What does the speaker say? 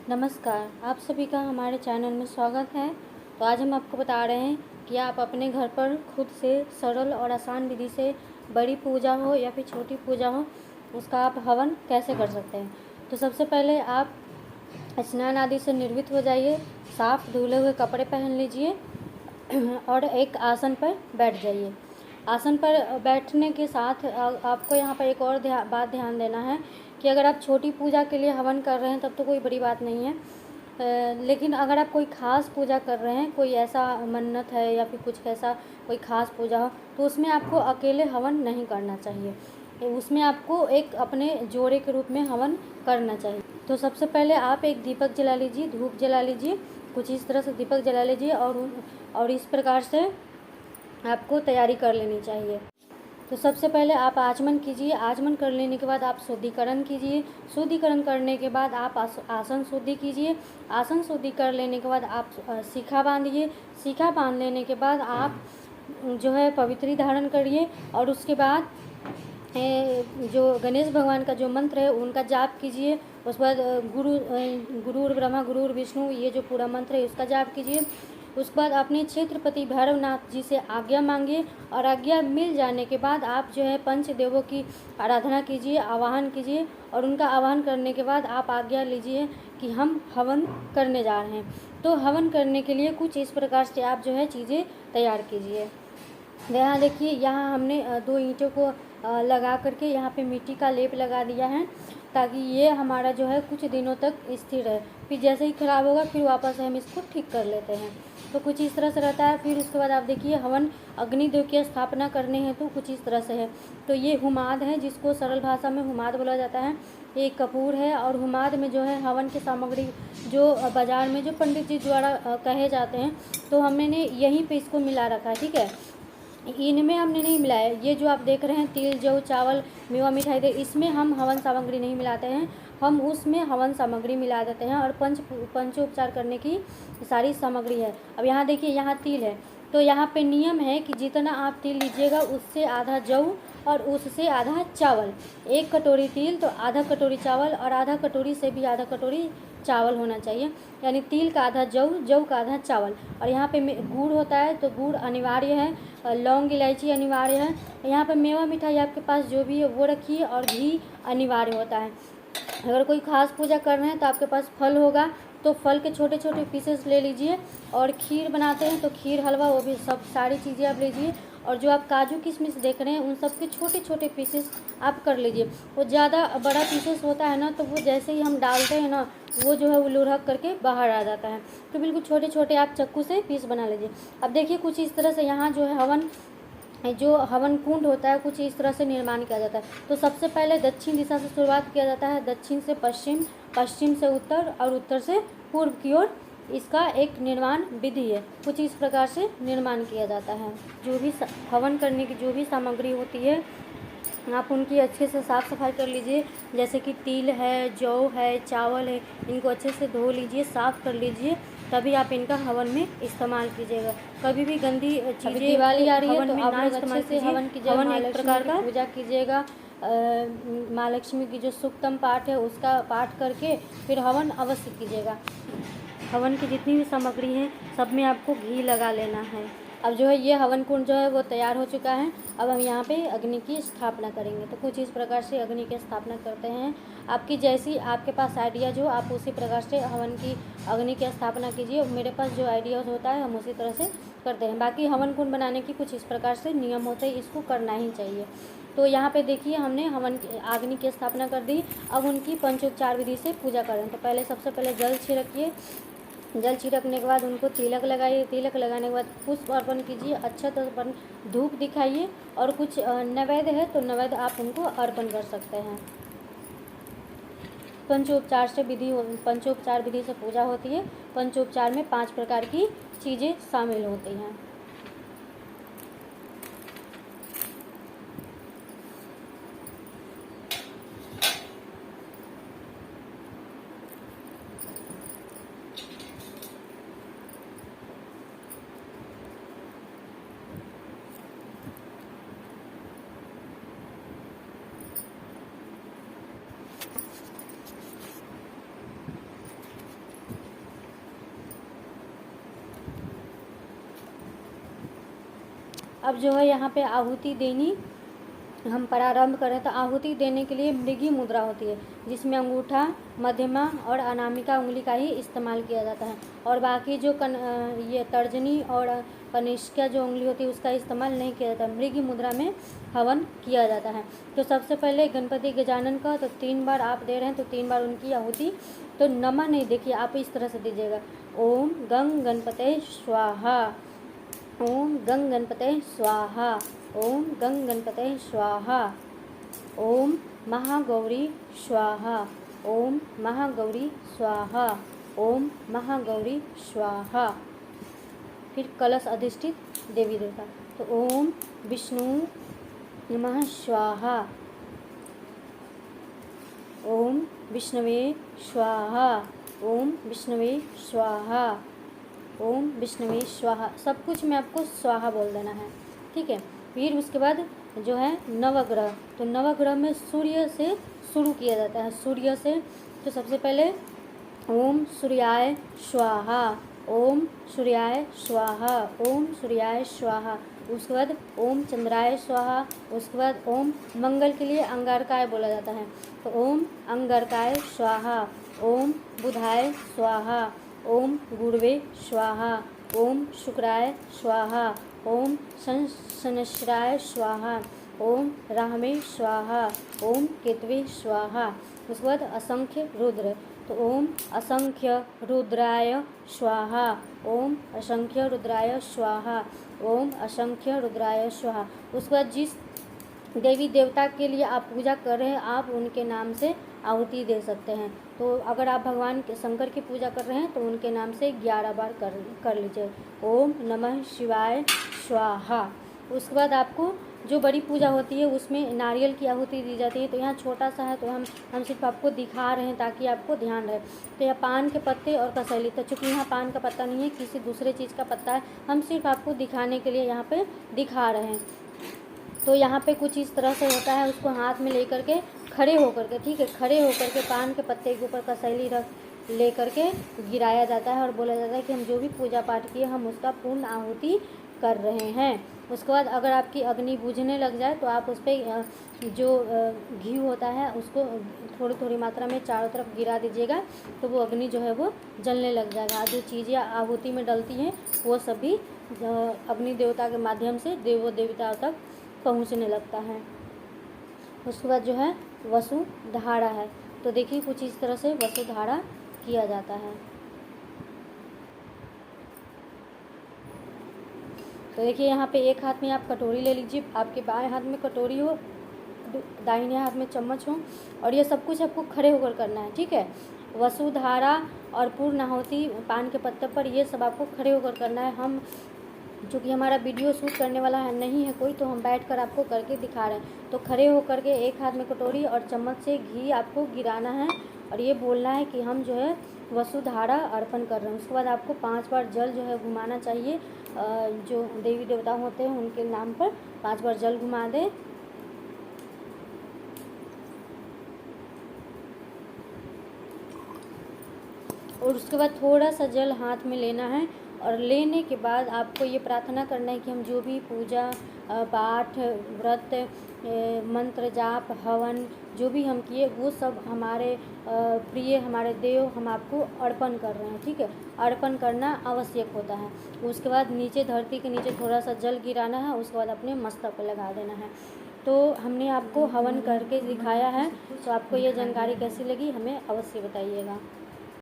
नमस्कार, आप सभी का हमारे चैनल में स्वागत है। तो आज हम आपको बता रहे हैं कि आप अपने घर पर खुद से सरल और आसान विधि से बड़ी पूजा हो या फिर छोटी पूजा हो, उसका आप हवन कैसे कर सकते हैं। तो सबसे पहले आप स्नान आदि से निर्वित हो जाइए, साफ़ धुले हुए कपड़े पहन लीजिए और एक आसन पर बैठ जाइए। आसन पर बैठने के साथ आपको यहाँ पर एक और बात ध्यान देना है कि अगर आप छोटी पूजा के लिए हवन कर रहे हैं तब तो कोई बड़ी बात नहीं है, लेकिन अगर आप कोई ख़ास पूजा कर रहे हैं, कोई ऐसा मन्नत है या फिर कुछ ऐसा कोई ख़ास पूजा हो, तो उसमें आपको अकेले हवन नहीं करना चाहिए। उसमें आपको एक अपने जोड़े के रूप में हवन करना चाहिए। तो सबसे पहले आप एक दीपक जला लीजिए, धूप जला लीजिए, कुछ इस तरह से दीपक जला लीजिए और इस प्रकार से आपको तैयारी कर लेनी चाहिए। तो सबसे पहले आप आचमन कीजिए। आचमन कर लेने के बाद आप शुद्धिकरण कीजिए। शुद्धिकरण करने के बाद आप आसन शुद्धि कीजिए। आसन शुद्धि कर लेने के बाद आप शिखा बांधिए। शिखा बांध लेने के बाद आप जो है पवित्री धारण करिए और उसके बाद जो गणेश भगवान का जो मंत्र है उनका जाप कीजिए। उसके बाद गुरुर् ब्रह्मा गुरुर् विष्णु, ये जो पूरा मंत्र है उसका जाप कीजिए। उसके बाद अपने क्षेत्रपति भैरवनाथ जी से आज्ञा मांगिए और आज्ञा मिल जाने के बाद आप जो है पंचदेवों की आराधना कीजिए, आवाहन कीजिए और उनका आवाहन करने के बाद आप आज्ञा लीजिए कि हम हवन करने जा रहे हैं। तो हवन करने के लिए कुछ इस प्रकार से आप जो है चीज़ें तैयार कीजिए। यहाँ देखिए, यहाँ हमने 2 ईंटों को लगा करके यहाँ पे मिट्टी का लेप लगा दिया है ताकि ये हमारा जो है कुछ दिनों तक स्थिर रहे। फिर जैसे ही ख़राब होगा फिर वापस हम इसको ठीक कर लेते हैं। तो कुछ इस तरह से रहता है। फिर उसके बाद आप देखिए, हवन अग्निदेव की स्थापना करने हैं तो कुछ इस तरह से है। तो ये हुमाद है, जिसको सरल भाषा में हुमाद बोला जाता है। ये कपूर है और हुमाद में जो है हवन की सामग्री जो बाज़ार में जो पंडित जी द्वारा कहे जाते हैं, तो हमने यहीं पे इसको मिला रखा है, ठीक है। इनमें हमने नहीं मिलाया। ये जो आप देख रहे हैं तिल, जौ, चावल, मेवा, मिठाई दे, इसमें हम हवन सामग्री नहीं मिलाते हैं। हम उसमें हवन सामग्री मिला देते हैं और पंचोपचार करने की सारी सामग्री है। अब यहाँ देखिए, यहाँ तिल है तो यहाँ पे नियम है कि जितना आप तिल लीजिएगा उससे आधा जौ और उससे आधा चावल। 1 कटोरी तिल तो आधा कटोरी चावल और आधा कटोरी से भी आधा कटोरी चावल होना चाहिए, यानी तिल का आधा जौ, जौ का आधा चावल। और यहाँ पे गुड़ होता है तो गुड़ अनिवार्य है, लौंग इलायची अनिवार्य है। यहाँ पे मेवा मिठाई आपके पास जो भी है वो रखिए और घी अनिवार्य होता है। अगर कोई खास पूजा कर रहे हैं तो आपके पास फल होगा तो फल के छोटे छोटे पीसेस ले लीजिए। और खीर बनाते हैं तो खीर, हलवा, वो भी सब सारी चीज़ें आप लीजिए। और जो आप काजू किशमिश देख रहे हैं उन सब के छोटे छोटे पीसेस आप कर लीजिए। वो ज़्यादा बड़ा पीसेस होता है ना, तो वो जैसे ही हम डालते हैं ना, वो जो है वो लुढ़क करके बाहर आ जाता है। तो बिल्कुल छोटे छोटे आप चक्कू से पीस बना लीजिए। अब देखिए, कुछ इस तरह से यहाँ जो है जो हवन कुंड होता है कुछ इस तरह से निर्माण किया जाता है। तो सबसे पहले दक्षिण दिशा से शुरुआत किया जाता है, दक्षिण से पश्चिम, पश्चिम से उत्तर और उत्तर से पूर्व की ओर। इसका एक निर्माण विधि है। कुछ इस प्रकार से निर्माण किया जाता है। जो भी हवन करने की जो भी सामग्री होती है आप उनकी अच्छे से साफ़ सफाई कर लीजिए। जैसे कि तिल है, जौ है, चावल है, इनको अच्छे से धो लीजिए, साफ़ कर लीजिए, तभी आप इनका हवन में इस्तेमाल कीजिएगा। कभी भी गंदी चीज़ें, दिवाली आ रही है तो आप लोग अच्छे से हवन कीजिए, हवन एक प्रकार का पूजा कीजिएगा। माँ लक्ष्मी की जो सूक्तम पाठ है उसका पाठ करके फिर हवन अवश्य कीजिएगा। हवन की जितनी भी सामग्री है सब में आपको घी लगा लेना है। अब जो है ये हवन कुंड जो है वो तैयार हो चुका है। अब हम यहाँ पे अग्नि की स्थापना करेंगे। तो कुछ इस प्रकार से अग्नि की स्थापना करते हैं। आपकी जैसी आपके पास आइडिया जो, आप उसी प्रकार से हवन की अग्नि की स्थापना कीजिए। मेरे पास जो आइडियाज़ होता है हम उसी तरह से करते हैं। बाकी हवन कुंड बनाने की कुछ इस प्रकार से नियम होते हैं, इसको करना ही चाहिए। तो यहाँ पे देखिए, हमने अग्नि की स्थापना कर दी। अब उनकी पंचोपचार विधि से पूजा करें। तो पहले सबसे पहले जल छिड़किए। जल छिड़कने के बाद उनको तिलक लगाइए। तिलक लगाने के बाद पुष्प अर्पण कीजिए, अक्षत अर्पण, धूप दिखाइए और कुछ नैवेद्य है तो नैवेद्य आप उनको अर्पण कर सकते हैं। पंचोपचार विधि से पूजा होती है। पंचोपचार में 5 प्रकार की चीज़ें शामिल होती हैं। अब जो है यहाँ पे आहुति देनी हम प्रारंभ करें तो आहुति देने के लिए मृगी मुद्रा होती है, जिसमें अंगूठा, मध्यमा और अनामिका उंगली का ही इस्तेमाल किया जाता है, और बाकी जो ये तर्जनी और कनिष्का जो उंगली होती है उसका इस्तेमाल नहीं किया जाता। मृगी मुद्रा में हवन किया जाता है। तो सबसे पहले गणपति गजानन का तो 3 बार आप दे रहे हैं तो 3 बार उनकी आहुति। तो नमः नहीं, देखिए आप इस तरह से दीजिएगा, ओम गंग गणपते स्वाहा, ओम गंग गणपते स्वाहा, ओम गंग गणपते स्वाहा, ओम महागौरी स्वाहा, ओम महागौरी स्वाहा, ओम महागौरी स्वाहा। फिर कलश अधिष्ठित देवी देवता, तो ओम विष्णु नमः स्वाहा, ओम विष्णवे स्वाहा, ओम विष्णवे स्वाहा, ओम विष्णवे स्वाहा। सब कुछ में आपको स्वाहा बोल देना है, ठीक है। फिर उसके बाद जो है नवग्रह, तो नवग्रह में सूर्य से शुरू किया जाता है, सूर्य से। तो सबसे पहले ओम सूर्याय स्वाहा, ओम सूर्याय स्वाहा, ओम सूर्याय स्वाहा। उसके बाद ओम चंद्राय स्वाहा। उसके बाद ओम मंगल के लिए अंगारकाय बोला जाता है, तो ओम अंगारकाय स्वाहा, ओम बुधाय स्वाहा, ओम गुरुवे स्वाहा, ओम शुक्राय स्वाहा, ओम शनश्चराय स्वाहा, ओम राहवे स्वाहा, ओम केतवे स्वाहा। उसके बाद असंख्य रुद्र, तो ओम असंख्य रुद्राय स्वाहा, ओम असंख्य रुद्राय स्वाहा, ओम असंख्य रुद्राय स्वाहा। उसके बाद जिस देवी देवता के लिए आप पूजा कर रहे हैं आप उनके नाम से आहुति दे सकते हैं। तो अगर आप भगवान के शंकर की पूजा कर रहे हैं तो उनके नाम से 11 बार कर लीजिए, ओम नमः शिवाय स्वाहा। उसके बाद आपको जो बड़ी पूजा होती है उसमें नारियल की आहुति दी जाती है। तो यहाँ छोटा सा है तो हम सिर्फ आपको दिखा रहे हैं ताकि आपको ध्यान रहे। तो यह पान के पत्ते और कसैली, तो चूँकि यहाँ पान का पत्ता नहीं है, किसी दूसरे चीज़ का पत्ता है, हम सिर्फ आपको दिखाने के लिए यहाँ पे दिखा रहे हैं। तो यहाँ पे कुछ इस तरह से होता है, उसको हाथ में लेकर के खड़े होकर के, ठीक है, खड़े होकर के पान के पत्ते के ऊपर कसैली रख ले करके गिराया जाता है और बोला जाता है कि हम जो भी पूजा पाठ किए हम उसका पूर्ण आहुति कर रहे हैं। उसके बाद अगर आपकी अग्नि बुझने लग जाए तो आप उस पर जो घी होता है उसको थोड़ी थोड़ी मात्रा में चारों तरफ गिरा दीजिएगा, तो वो अग्नि जो है वो जलने लग जाएगा। जो चीज़ें आहुति में डलती हैं वो सभी अग्नि देवता के माध्यम से देवों देवताओं तक पहुँचने लगता है। उसके बाद जो है वसुधारा है, तो देखिए कुछ इस तरह से वसुधारा किया जाता है। तो देखिए यहाँ पे एक हाथ में आप कटोरी ले लीजिए, आपके बाएं हाथ में कटोरी हो, दाहिने हाथ में चम्मच हो, और ये सब कुछ आपको खड़े होकर करना है, ठीक है। वसुधारा और पूर्ण आहुति पान के पत्ते पर ये सब आपको खड़े होकर करना है। हम चूँकि हमारा वीडियो शूट करने वाला है नहीं है कोई, तो हम बैठकर आपको करके दिखा रहे हैं। तो खड़े होकर के एक हाथ में कटोरी और चम्मच से घी आपको गिराना है और ये बोलना है कि हम जो है वसुधारा अर्पण कर रहे हैं। उसके बाद आपको 5 बार जल जो है घुमाना चाहिए, जो देवी देवता होते हैं उनके नाम पर 5 बार जल घुमा दें। और उसके बाद थोड़ा सा जल हाथ में लेना है और लेने के बाद आपको ये प्रार्थना करना है कि हम जो भी पूजा पाठ व्रत मंत्र जाप हवन जो भी हम किए वो सब हमारे प्रिय हमारे देव हम आपको अर्पण कर रहे हैं, ठीक है। अर्पण करना आवश्यक होता है। उसके बाद नीचे धरती के नीचे थोड़ा सा जल गिराना है, उसके बाद अपने मस्तक पर लगा देना है। तो हमने आपको हवन करके दिखाया है, तो आपको ये जानकारी कैसी लगी हमें अवश्य बताइएगा।